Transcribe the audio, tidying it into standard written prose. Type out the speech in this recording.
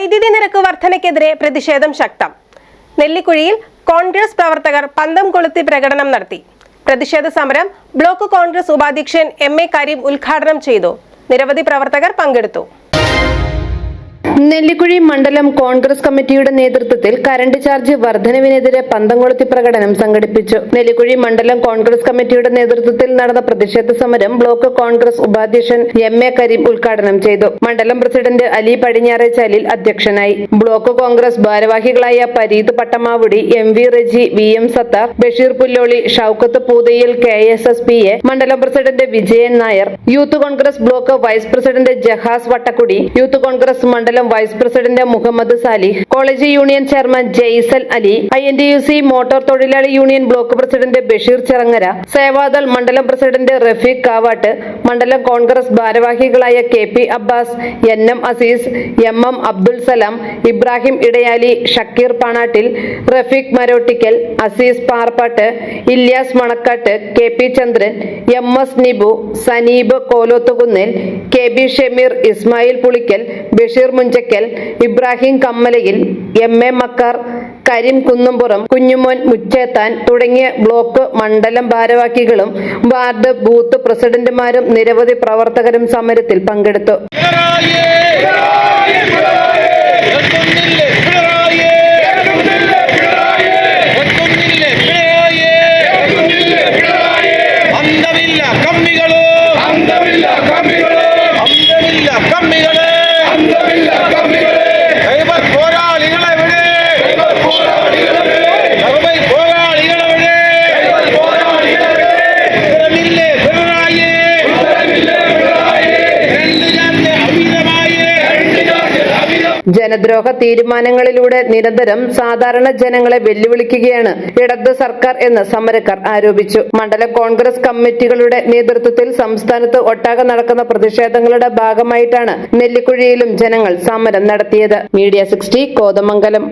വൈദ്യുതി നിരക്ക് വർധനയ്ക്കെതിരെ പ്രതിഷേധം ശക്തം. നെല്ലിക്കുഴിയിൽ കോൺഗ്രസ് പ്രവർത്തകർ പന്തം കൊളുത്തി പ്രകടനം നടത്തി. പ്രതിഷേധ സമരം ബ്ലോക്ക് കോൺഗ്രസ് ഉപാധ്യക്ഷൻ എം.എ. കരീം ഉദ്ഘാടനം ചെയ്തു. നിരവധി പ്രവർത്തകർ പങ്കെടുത്തു. നെല്ലിക്കുഴി മണ്ഡലം കോൺഗ്രസ് കമ്മിറ്റിയുടെ നേതൃത്വത്തിൽ കറന്റ് ചാർജ് വർധനവിനെതിരെ പന്തം കൊളുത്തി പ്രകടനം സംഘടിപ്പിച്ചു. നെല്ലിക്കുഴി മണ്ഡലം കോൺഗ്രസ് കമ്മിറ്റിയുടെ നേതൃത്വത്തിൽ നടന്ന പ്രതിഷേധ സമരം ബ്ലോക്ക് കോൺഗ്രസ് ഉപാധ്യക്ഷൻ എം.എ. കരീം ഉദ്ഘാടനം ചെയ്തു. മണ്ഡലം പ്രസിഡന്റ് അലി പടിഞ്ഞാറേച്ചാലിൽ അധ്യക്ഷനായി. ബ്ലോക്ക് കോൺഗ്രസ് ഭാരവാഹികളായ Pareeth Pattamavudi, M V. Reji, V M. Sathar, Basheer Pulloli, Shoukath Poothayil, KSSPA മണ്ഡലം president Vijayan Nair, youth Congress block vice president Jahas Vattakkudi, youth Congress മണ്ഡലം vice president Muhammad Salih, college union chairman Jaisal Ali, INTUC motor തൊഴിലാളി union block president Basheer Chirangara, Sevadal മണ്ഡലം പ്രസിഡന്റ് റഫീഖ് കാവാട്ട്, മണ്ഡലം കോൺഗ്രസ് ഭാരവാഹികളായ KP Abbas, NM Azeez, MM Abdul Salam, Ibrahim Edayali, Shakkeer Panattil, Rafeeq Marottickal, Azeez Parppatt, Ilyas Manakkad, KP Chandran, MS Nibu, Saneeb Kolothukunnel, KB Shameer, Ismail Pulikkal, Basheer Munchakkal, Ibrahim Kammalayil, M.A. Makkar, Kareem Kunnampuram, Kunjumon Muchethan തുടങ്ങിയ block മണ്ഡലം ഭാരവാഹികളും ward booth പ്രസിഡന്റുമാരും നിരവധി പ്രവർത്തകരും സമരത്തിൽ പങ്കെടുത്തു. ജനദ്രോഹ തീരുമാനങ്ങളിലൂടെ നിരന്തരം സാധാരണ ജനങ്ങളെ വെല്ലുവിളിക്കുകയാണ് ഇടത് സർക്കാർ എന്ന് സമരക്കാർ ആരോപിച്ചു. മണ്ഡല കോൺഗ്രസ് കമ്മിറ്റികളുടെ നേതൃത്വത്തിൽ സംസ്ഥാനത്ത് ഒട്ടാകെ നടക്കുന്ന പ്രതിഷേധങ്ങളുടെ ഭാഗമായിട്ടാണ് നെല്ലിക്കുഴിയിലും ജനങ്ങൾ സമരം നടത്തിയത്. മീഡിയ 60 കോതമംഗലം.